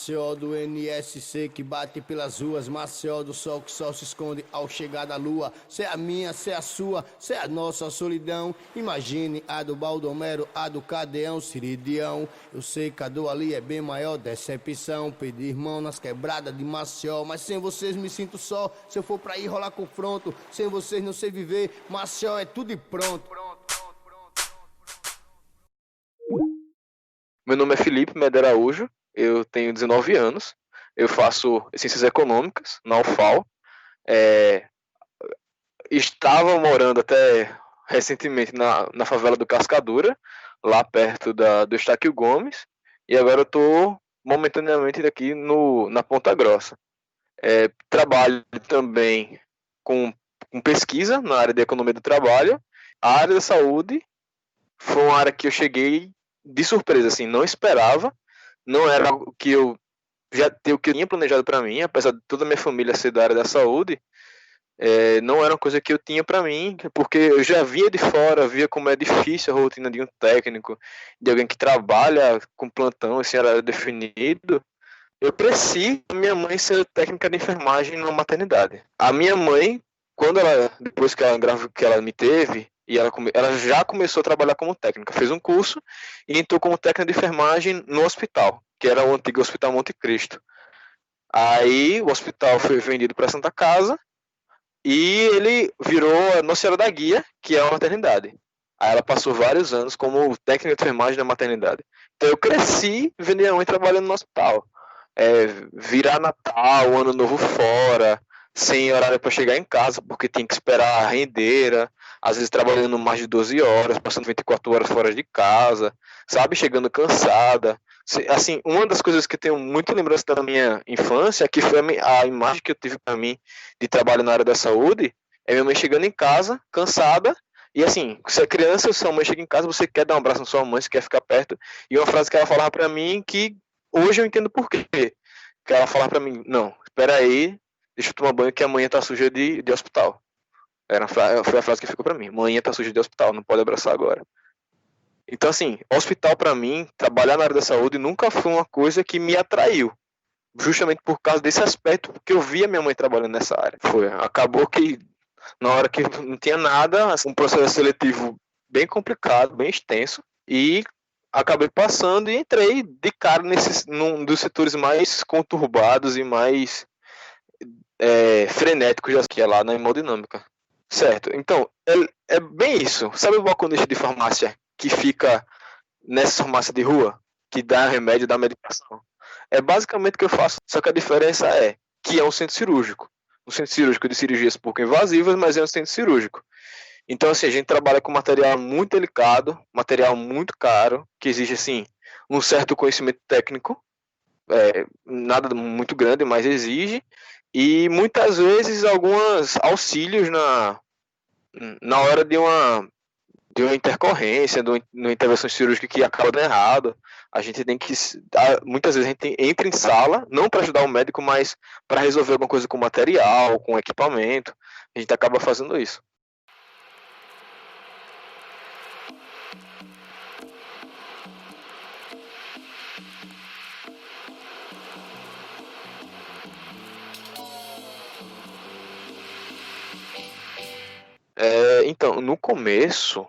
Maceió do NSC que bate pelas ruas, Maceió do sol que só se esconde ao chegar da lua. Cê é a minha, cê é a sua, cê é a nossa solidão. Imagine a do Baldomero, a do Cadeão, Ciridião. Eu sei que a do ali é bem maior, decepção. Pedir mão nas quebradas de Maceió, mas sem vocês me sinto só. Se eu for pra ir rolar confronto, sem vocês não sei viver. Maceió é tudo e pronto. Meu nome é Felipe Medeiros Araújo, eu tenho 19 anos, eu faço Ciências Econômicas na UFAL. Estava morando até recentemente na favela do Cascadura, lá perto do Estáquio Gomes, e agora eu estou momentaneamente aqui na Ponta Grossa. Trabalho também com pesquisa na área de economia do trabalho. A área da saúde foi uma área que eu cheguei de surpresa, assim, não esperava, não era algo que eu tinha planejado para mim, apesar de toda a minha família ser da área da saúde. Não era uma coisa que eu tinha para mim, porque eu já via de fora, via como é difícil a rotina de um técnico, de alguém que trabalha com plantão, esse horário definido. Eu cresci com minha mãe ser técnica de enfermagem na maternidade. A minha mãe, depois que ela me teve, e ela já começou a trabalhar como técnica, fez um curso e entrou como técnica de enfermagem no hospital, que era o antigo Hospital Monte Cristo. Aí o hospital foi vendido para Santa Casa e ele virou a Nossa Senhora da Guia, que é uma maternidade. Aí ela passou vários anos como técnica de enfermagem na maternidade. Então eu cresci vendo minha mãe trabalhando no hospital. Virar Natal, Ano Novo fora, sem horário para chegar em casa, porque tinha que esperar a rendeira, às vezes trabalhando mais de 12 horas, passando 24 horas fora de casa, sabe, chegando cansada. Assim, uma das coisas que eu tenho muita lembrança da minha infância, que foi a imagem que eu tive para mim de trabalho na área da saúde, é minha mãe chegando em casa, cansada, e assim, você é criança, sua mãe chega em casa, você quer dar um abraço na sua mãe, você quer ficar perto, e uma frase que ela falava para mim que hoje eu entendo por quê. Que ela falava pra mim, não, espera aí, deixa eu tomar banho que amanhã tá suja de hospital. Foi a frase que ficou pra mim, amanhã tá suja de hospital, não pode abraçar agora. Então assim, hospital pra mim, trabalhar na área da saúde nunca foi uma coisa que me atraiu. Justamente por causa desse aspecto, porque eu via minha mãe trabalhando nessa área. Acabou que na hora que não tinha nada, assim, um processo seletivo bem complicado, bem extenso, e acabei passando e entrei de cara num dos setores mais conturbados e mais frenéticos, que é lá na hemodinâmica. Certo, então, é bem isso. Sabe o balconista de farmácia que fica nessa farmácia de rua, que dá remédio, dá medicação? É basicamente o que eu faço, só que a diferença é que é um centro cirúrgico. Um centro cirúrgico de cirurgias pouco invasivas, mas é um centro cirúrgico. Então, assim, a gente trabalha com material muito delicado, material muito caro, que exige, assim, um certo conhecimento técnico, nada muito grande, mas exige, e muitas vezes alguns auxílios na hora de uma intercorrência, de uma intervenção cirúrgica que acaba dando errado. A gente tem que, muitas vezes a gente entra em sala, não para ajudar o médico, mas para resolver alguma coisa com material, com equipamento. A gente acaba fazendo isso. Então, no começo,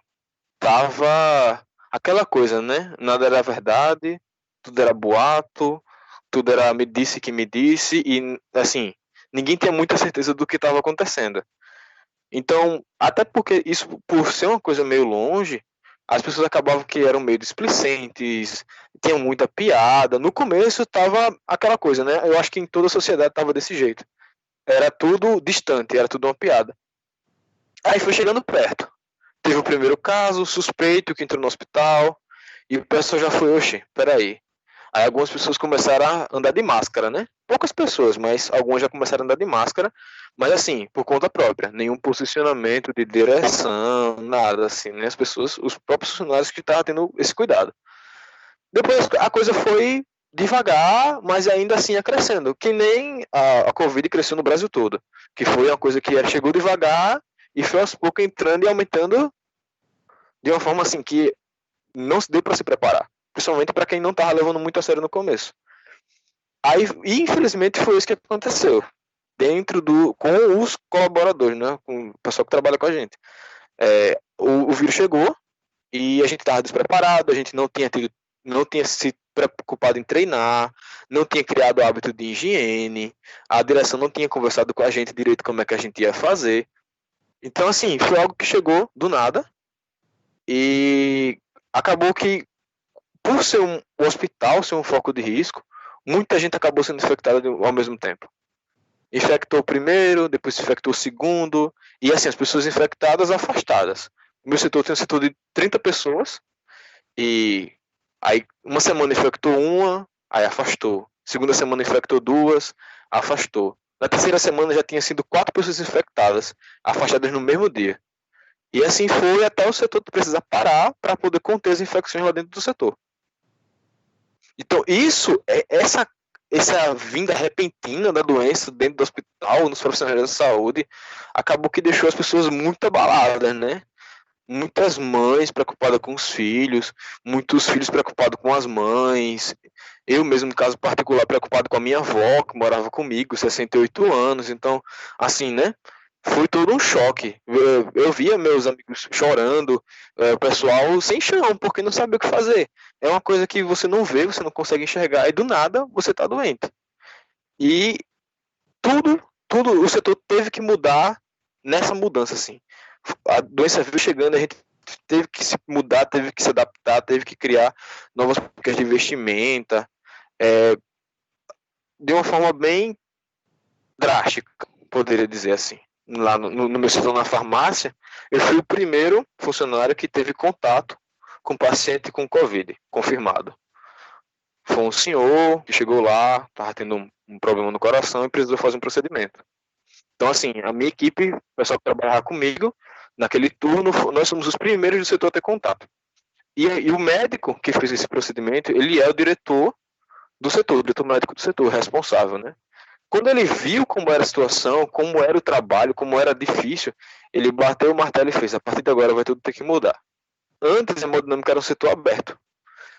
tava aquela coisa, né? Nada era verdade, tudo era boato, tudo era me disse que me disse, e assim, ninguém tinha muita certeza do que estava acontecendo. Então, até porque isso, por ser uma coisa meio longe, as pessoas acabavam que eram meio displicentes, tinham muita piada. No começo tava aquela coisa, né? Eu acho que em toda a sociedade tava desse jeito. Era tudo distante, era tudo uma piada. Aí foi chegando perto. Teve o primeiro caso, suspeito que entrou no hospital, e o pessoal já foi, oxe, peraí. Aí algumas pessoas começaram a andar de máscara, né? Poucas pessoas, mas algumas já começaram a andar de máscara, mas assim, por conta própria, nenhum posicionamento de direção, nada assim, né? As pessoas, os próprios funcionários que estavam tendo esse cuidado. Depois a coisa foi devagar, mas ainda assim ia crescendo, que nem a Covid cresceu no Brasil todo, que foi uma coisa que chegou devagar e foi aos poucos entrando e aumentando de uma forma assim que não se deu para se preparar, principalmente para quem não estava levando muito a sério no começo. Aí, infelizmente, foi isso que aconteceu. Com os colaboradores, né? Com o pessoal que trabalha com a gente. O vírus chegou e a gente estava despreparado, a gente não tinha se preocupado em treinar, não tinha criado o hábito de higiene, a direção não tinha conversado com a gente direito como é que a gente ia fazer. Então, assim, foi algo que chegou do nada e acabou que, por ser um hospital, ser um foco de risco, muita gente acabou sendo infectada ao mesmo tempo. Infectou o primeiro, depois se infectou o segundo, e assim, as pessoas infectadas afastadas. O meu setor tem um setor de 30 pessoas, e aí uma semana infectou uma, aí afastou. Segunda semana infectou duas, afastou. Na terceira semana já tinha sido 4 pessoas infectadas, afastadas no mesmo dia. E assim foi até o setor precisar parar para poder conter as infecções lá dentro do setor. Então, essa vinda repentina da doença dentro do hospital, nos profissionais da saúde, acabou que deixou as pessoas muito abaladas, né? Muitas mães preocupadas com os filhos, muitos filhos preocupados com as mães. Eu mesmo, no caso particular, preocupado com a minha avó, que morava comigo, 68 anos. Então, assim, né? Foi todo um choque. Eu via meus amigos chorando, o pessoal sem chão, porque não sabia o que fazer. É uma coisa que você não vê, você não consegue enxergar, e do nada você está doente. E tudo, o setor teve que mudar nessa mudança, assim. A doença veio chegando, a gente teve que se mudar, teve que se adaptar, teve que criar novas políticas de investimento, de uma forma bem drástica, poderia dizer assim. Lá no meu setor na farmácia, eu fui o primeiro funcionário que teve contato com paciente com Covid, confirmado. Foi um senhor que chegou lá, estava tendo um problema no coração e precisou fazer um procedimento. Então, assim, a minha equipe, o pessoal que trabalhava comigo, naquele turno, nós somos os primeiros do setor a ter contato. E o médico que fez esse procedimento, ele é o diretor do setor, o diretor médico do setor, responsável, né? Quando ele viu como era a situação, como era o trabalho, como era difícil, ele bateu o martelo e fez: a partir de agora vai tudo ter que mudar. Antes, a hemodinâmica era um setor aberto.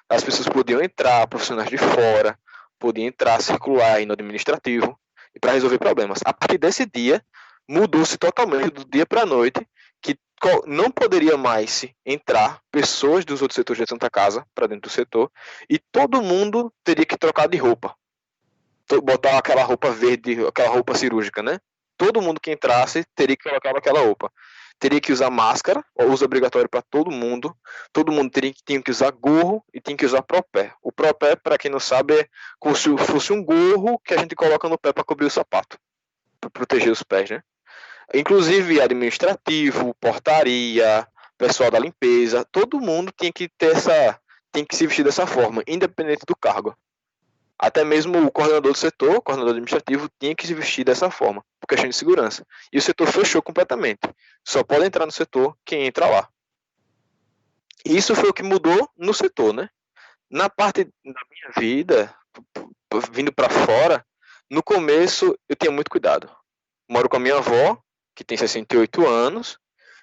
As pessoas podiam entrar, profissionais de fora, podiam entrar, circular aí no administrativo, e para resolver problemas. A partir desse dia, mudou-se totalmente do dia para a noite, que não poderia mais entrar pessoas dos outros setores da Santa Casa para dentro do setor, e todo mundo teria que trocar de roupa. Botar aquela roupa verde, aquela roupa cirúrgica, né? Todo mundo que entrasse teria que colocar aquela roupa. Teria que usar máscara, uso obrigatório para todo mundo tinha que usar gorro e tinha que usar propé. O propé, para quem não sabe, é como se fosse um gorro que a gente coloca no pé para cobrir o sapato, para proteger os pés, né? Inclusive administrativo, portaria, pessoal da limpeza, todo mundo tinha que se vestir dessa forma, independente do cargo. Até mesmo o coordenador do setor, o coordenador administrativo, tinha que se vestir dessa forma, por questão de segurança. E o setor fechou completamente. Só pode entrar no setor quem entra lá. Isso foi o que mudou no setor, né? Na parte da minha vida, vindo para fora, no começo eu tinha muito cuidado. Moro com a minha avó, que tem 68 anos.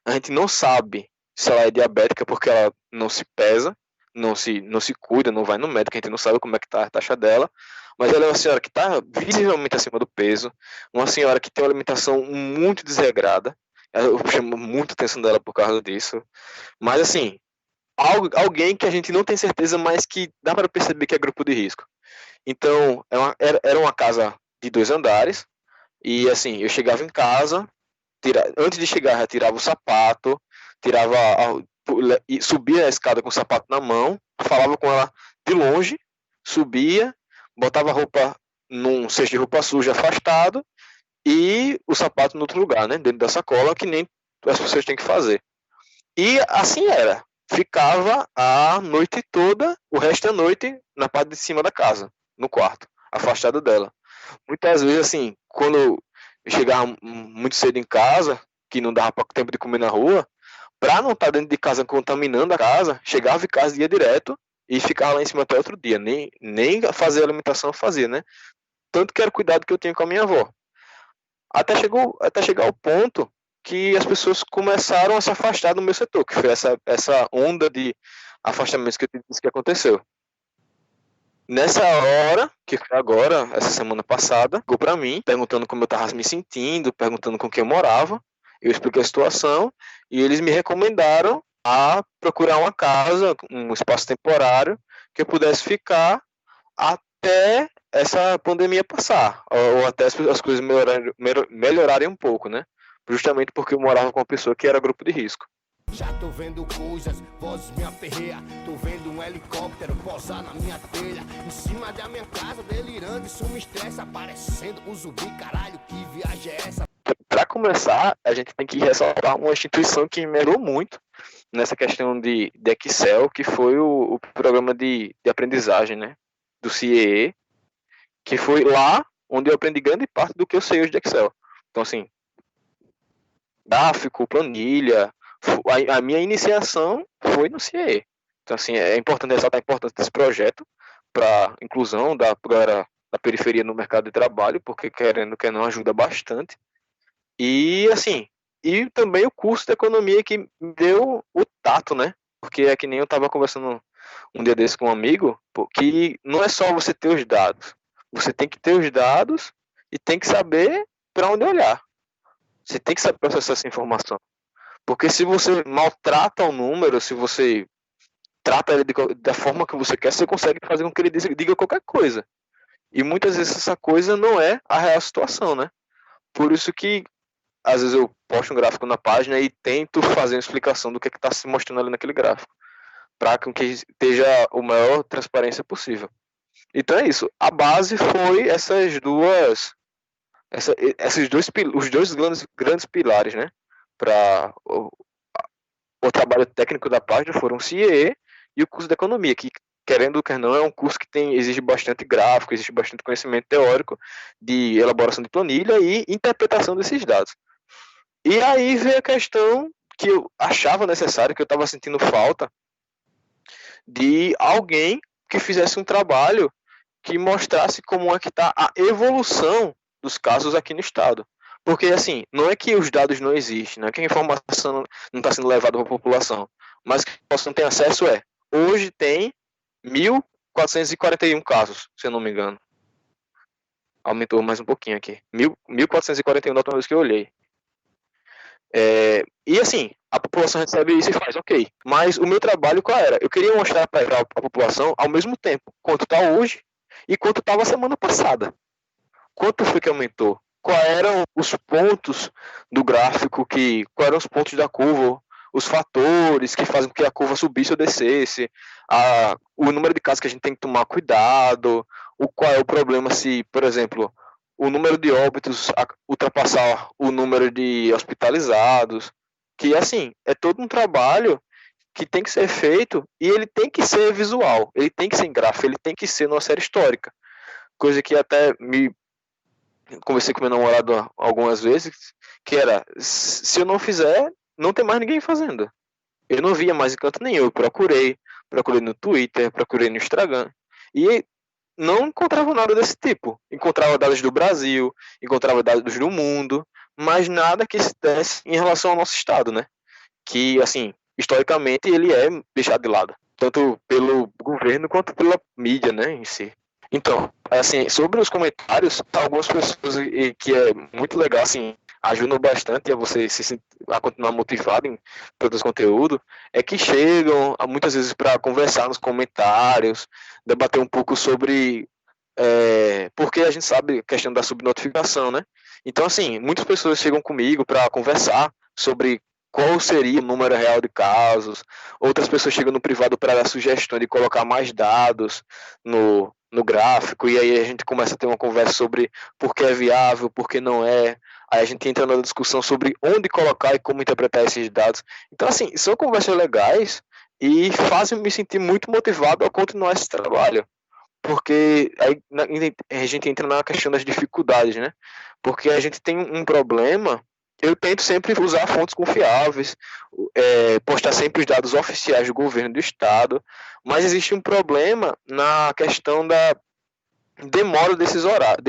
A gente não sabe se ela é diabética porque ela não se pesa, não se cuida, não vai no médico, a gente não sabe como é que tá a taxa dela, mas ela é uma senhora que está visivelmente acima do peso, uma senhora que tem uma alimentação muito desregrada, eu chamo muito a atenção dela por causa disso, mas assim, alguém que a gente não tem certeza, mas que dá para perceber que é grupo de risco. Então, era uma casa de 2 andares, e assim, eu chegava em casa, antes de chegar, já tirava o sapato, subia a escada com o sapato na mão, falava com ela de longe, subia, botava a roupa num cesto de roupa suja afastado e o sapato no outro lugar, né, dentro da sacola, que nem as pessoas têm que fazer. E assim era. Ficava a noite toda, o resto da noite, na parte de cima da casa, no quarto, afastado dela. Muitas vezes, assim, quando eu chegava muito cedo em casa, que não dava tempo de comer na rua, para não estar dentro de casa contaminando a casa, chegava em casa e ia direto e ficava lá em cima até outro dia. Nem fazer alimentação fazia, né? Tanto que era o cuidado que eu tinha com a minha avó. Até chegar ao ponto que as pessoas começaram a se afastar do meu setor, que foi essa onda de afastamentos que eu disse que aconteceu. Nessa hora, que foi agora, essa semana passada, ligou pra mim, perguntando como eu tava me sentindo, perguntando com quem eu morava. Eu expliquei a situação e eles me recomendaram a procurar uma casa, um espaço temporário, que eu pudesse ficar até essa pandemia passar, ou até as coisas melhorarem um pouco, né? Justamente porque eu morava com uma pessoa que era grupo de risco. Já tô vendo coisas, vozes me aperreia. Tô vendo um helicóptero pousar na minha telha, em cima da minha casa, delirando, isso me estressa. Parecendo um zumbi, caralho, que viagem é essa? Para começar, a gente tem que ressaltar uma instituição que melhorou muito nessa questão de Excel, que foi o programa de aprendizagem, né, do CIEE, que foi lá onde eu aprendi grande parte do que eu sei hoje de Excel. Então, assim, gráfico, planilha, a minha iniciação foi no CIEE. Então, assim, é importante ressaltar a importância desse projeto para inclusão da galera da periferia no mercado de trabalho, porque querendo que não ajuda bastante. E, assim, e também o curso de economia que me deu o tato, né? Porque é que nem eu estava conversando um dia desse com um amigo, que não é só você ter os dados. Você tem que ter os dados e tem que saber para onde olhar. Você tem que saber processar essa informação. Porque se você maltrata o número, se você trata ele da forma que você quer, você consegue fazer com que ele diga qualquer coisa. E muitas vezes essa coisa não é a real situação, né? Por isso que às vezes eu posto um gráfico na página e tento fazer uma explicação do que está se mostrando ali naquele gráfico, para que esteja a maior transparência possível. Então é isso. A base foi os dois grandes pilares, né? Para o trabalho técnico da página foram o CIE e o curso de economia, que querendo ou quer não, é um curso que exige bastante gráfico, existe bastante conhecimento teórico de elaboração de planilha e interpretação desses dados. E aí veio a questão que eu achava necessário, que eu estava sentindo falta, de alguém que fizesse um trabalho que mostrasse como é que está a evolução dos casos aqui no estado. Porque, assim, não é que os dados não existem, não é que a informação não está sendo levada para a população, mas que a população tem acesso hoje tem 1.441 casos, se eu não me engano. Aumentou mais um pouquinho aqui. 1.441 da última vez que eu olhei. E assim, a população recebe isso e faz, ok. Mas o meu trabalho qual era? Eu queria mostrar para a população ao mesmo tempo quanto está hoje e quanto estava semana passada. Quanto foi que aumentou? Quais eram os pontos do gráfico, quais eram os pontos da curva, os fatores que fazem com que a curva subisse ou descesse, o número de casos que a gente tem que tomar cuidado, qual é o problema se, por exemplo, o número de óbitos ultrapassar o número de hospitalizados, que assim, é todo um trabalho que tem que ser feito e ele tem que ser visual, ele tem que ser em gráfico, ele tem que ser numa série histórica, coisa que até conversei com meu namorado algumas vezes, que era, se eu não fizer, não tem mais ninguém fazendo. Eu não via mais em canto nenhum, eu procurei no Twitter, procurei no Instagram, e não encontrava nada desse tipo. Encontrava dados do Brasil, encontrava dados do mundo, mas nada que se desse em relação ao nosso estado, né? Que, assim, historicamente ele é deixado de lado, tanto pelo governo quanto pela mídia, né, em si. Então, assim, sobre os comentários, algumas pessoas que é muito legal, assim, ajudam bastante a você a continuar motivado em produzir conteúdo, é que chegam muitas vezes para conversar nos comentários, debater um pouco sobre porque a gente sabe a questão da subnotificação, né? Então, assim, muitas pessoas chegam comigo para conversar sobre qual seria o número real de casos, outras pessoas chegam no privado para dar sugestão de colocar mais dados no gráfico, e aí a gente começa a ter uma conversa sobre por que é viável, por que não é, aí a gente entra na discussão sobre onde colocar e como interpretar esses dados. Então, assim, são conversas legais e fazem me sentir muito motivado a continuar esse trabalho, porque aí a gente entra na questão das dificuldades, né? Porque a gente tem um problema. Eu tento sempre usar fontes confiáveis, postar sempre os dados oficiais do governo do estado, mas existe um problema na questão da demora desses horários,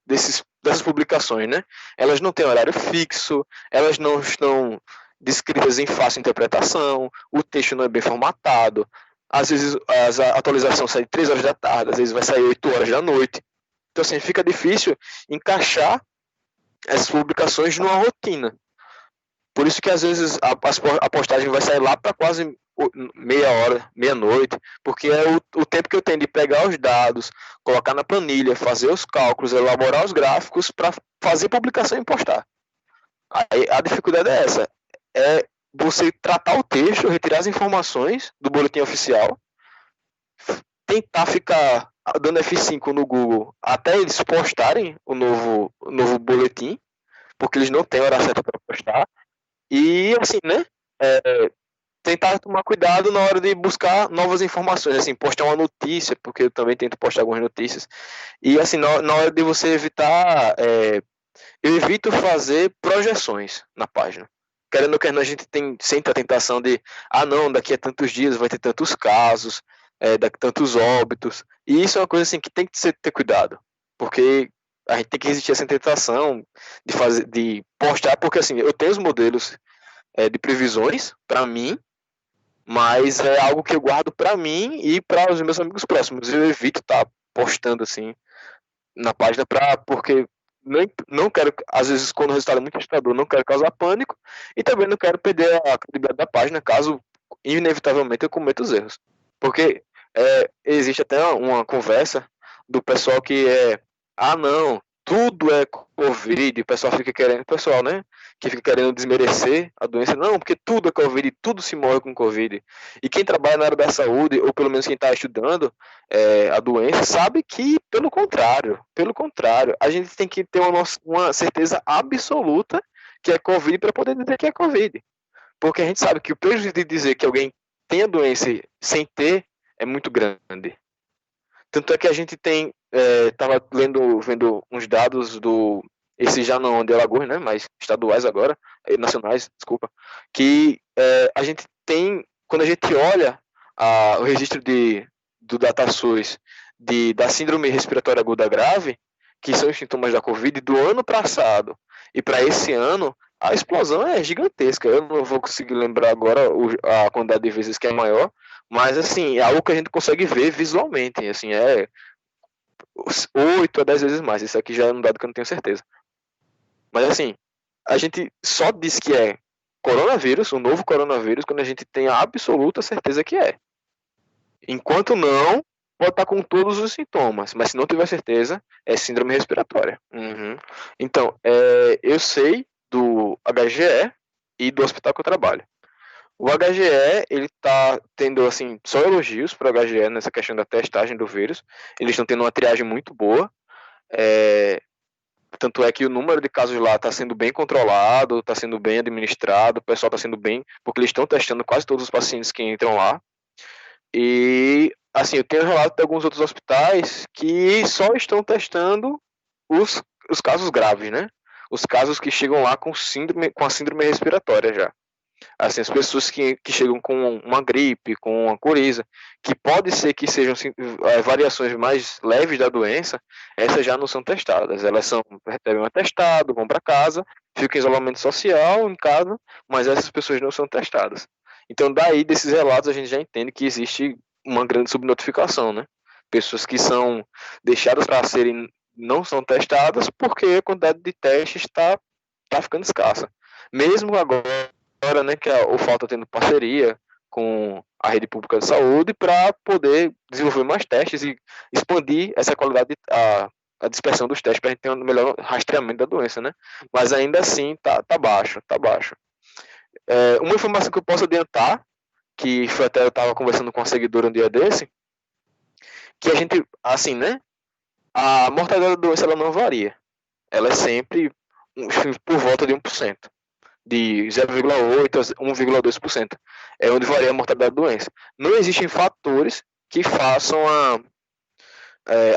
dessas publicações, né? Elas não têm horário fixo, elas não estão descritas em fácil interpretação, o texto não é bem formatado, às vezes a atualização sai 3 horas da tarde, às vezes vai sair 8 horas da noite. Então, assim, fica difícil encaixar essas publicações numa rotina. Por isso que às vezes a postagem vai sair lá para quase meia hora, meia-noite, porque é o tempo que eu tenho de pegar os dados, colocar na planilha, fazer os cálculos, elaborar os gráficos para fazer publicação e postar. Aí a dificuldade é essa, é você tratar o texto, retirar as informações do boletim oficial, tentar ficar dando F5 no Google até eles postarem o novo boletim, porque eles não têm hora certa para postar. E, assim, né, tentar tomar cuidado na hora de buscar novas informações, assim, postar uma notícia, porque eu também tento postar algumas notícias. E, assim, na hora de você evitar, eu evito fazer projeções na página. Querendo ou querendo, a gente sente a tentação de, não, daqui a tantos dias vai ter tantos casos, daqui a tantos óbitos. E isso é uma coisa, assim, que tem que ter cuidado, porque a gente tem que resistir a essa tentação de postar, porque, assim, eu tenho os modelos de previsões para mim, mas é algo que eu guardo para mim e para os meus amigos próximos. Eu evito estar postando assim na página porque não quero, às vezes quando o resultado é muito assustador, não quero causar pânico e também não quero perder a credibilidade da página caso inevitavelmente eu cometa os erros. Porque existe até uma conversa do pessoal que não, tudo é Covid, o pessoal fica querendo, né, que fica querendo desmerecer a doença, não, porque tudo é Covid, tudo se morre com Covid. E quem trabalha na área da saúde, ou pelo menos quem está estudando a doença, sabe que, pelo contrário, a gente tem que ter uma certeza absoluta que é Covid para poder dizer que é Covid. Porque a gente sabe que o prejuízo de dizer que alguém tem a doença sem ter é muito grande. Tanto é que a gente estava vendo uns dados esse já não de Alagoas, né, mas estaduais agora, nacionais, desculpa, que a gente tem, quando a gente olha o registro do DataSUS da síndrome respiratória aguda grave, que são os sintomas da Covid, do ano passado e para esse ano, a explosão é gigantesca. Eu não vou conseguir lembrar agora a quantidade de vezes que é maior, mas, assim, é algo que a gente consegue ver visualmente, assim, 8 a 10 vezes mais. Isso aqui já é um dado que eu não tenho certeza. Mas, assim, a gente só diz que é coronavírus, um novo coronavírus, quando a gente tem a absoluta certeza que é. Enquanto não, pode estar com todos os sintomas, mas se não tiver certeza, é síndrome respiratória. Uhum. Então, eu sei do HGE e do hospital que eu trabalho. O HGE, ele está tendo, assim, só elogios para o HGE nessa questão da testagem do vírus. Eles estão tendo uma triagem muito boa. Tanto é que o número de casos lá está sendo bem controlado, está sendo bem administrado, o pessoal está sendo bem, porque eles estão testando quase todos os pacientes que entram lá. E, assim, eu tenho relato de alguns outros hospitais que só estão testando os casos graves, né? Os casos que chegam lá com a síndrome respiratória já. Assim, as pessoas que chegam com uma gripe, com uma coriza, que pode ser que sejam variações mais leves da doença, essas já não são testadas. Elas recebem um atestado, vão para casa, ficam em isolamento social em casa, mas essas pessoas não são testadas. Então, daí, desses relatos, a gente já entende que existe uma grande subnotificação, né? Pessoas que são deixadas para serem, não são testadas porque a quantidade de testes está ficando escassa. Mesmo agora, né, que o FAO está tendo parceria com a rede pública de saúde para poder desenvolver mais testes e expandir essa qualidade, a dispersão dos testes para a gente ter um melhor rastreamento da doença, né? Mas ainda assim tá baixo. Uma informação que eu posso adiantar, que foi até eu estava conversando com uma seguidora um dia desse, que a gente, assim, né? A mortalidade da doença ela não varia. Ela é sempre por volta de 1%. De 0,8% a 1,2%. É onde varia a mortalidade da doença. Não existem fatores que façam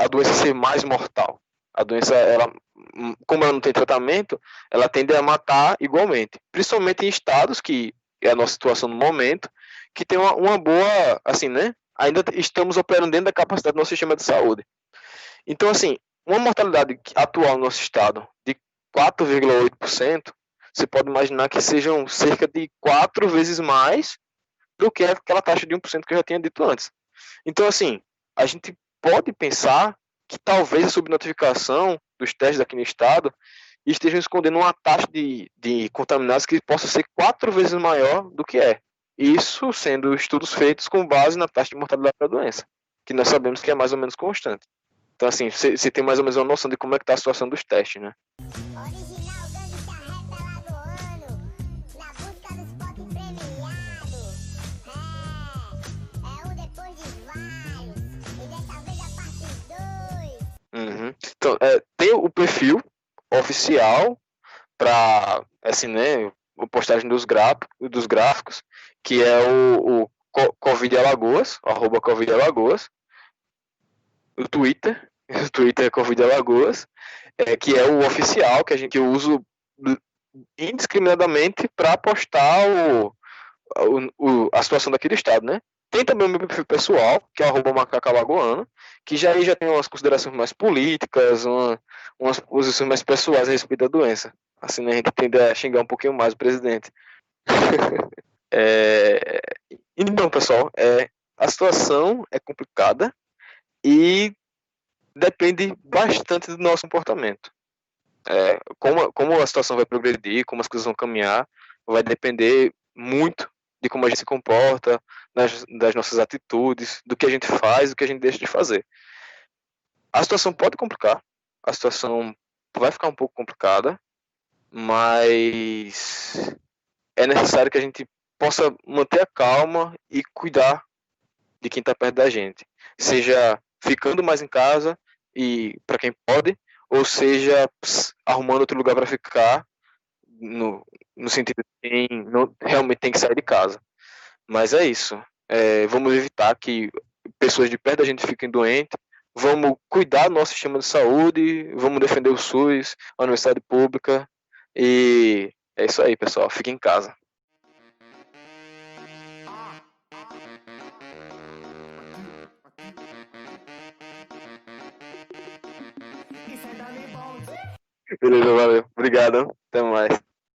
a doença ser mais mortal. A doença, como ela não tem tratamento, ela tende a matar igualmente. Principalmente em estados, que é a nossa situação no momento, que tem uma boa, assim, né? Ainda estamos operando dentro da capacidade do nosso sistema de saúde. Então, assim, uma mortalidade atual no nosso estado de 4,8%, você pode imaginar que sejam cerca de 4 vezes mais do que aquela taxa de 1% que eu já tinha dito antes. Então, assim, a gente pode pensar que talvez a subnotificação dos testes aqui no estado estejam escondendo uma taxa de contaminados que possa ser 4 vezes maior do que é. Isso sendo estudos feitos com base na taxa de mortalidade da doença, que nós sabemos que é mais ou menos constante. Então, assim, você tem mais ou menos uma noção de como é que está a situação dos testes, né? Original Gangsta Rap alagoano, na busca do spot premiado. É um depois de vários, e dessa vez a parte 2. Uhum. Então, tem o perfil oficial para, assim, né, a postagem dos gráficos, que é o Covid Alagoas, @ Covid Alagoas, o Twitter, o Twitter é Covid Alagoas, que é o oficial que eu uso indiscriminadamente para postar a situação daquele estado, né? Tem também o meu perfil pessoal, que é o @macacoalagoano, que já tem umas considerações mais políticas, umas posições mais pessoais a respeito da doença. Assim, né, a gente tende a xingar um pouquinho mais o presidente. Então, pessoal, a situação é complicada e depende bastante do nosso comportamento. Como a situação vai progredir, como as coisas vão caminhar, vai depender muito de como a gente se comporta, das nossas atitudes, do que a gente faz, do que a gente deixa de fazer. A situação pode complicar, a situação vai ficar um pouco complicada, mas é necessário que a gente possa manter a calma e cuidar de quem está perto da gente, seja ficando mais em casa e para quem pode, ou seja arrumando outro lugar para ficar, no sentido de quem não, realmente tem que sair de casa. Mas é isso. Vamos evitar que pessoas de perto da gente fiquem doentes. Vamos cuidar do nosso sistema de saúde. Vamos defender o SUS, a universidade pública. E é isso aí, pessoal. Fiquem em casa. Beleza, valeu. Obrigado. Até mais.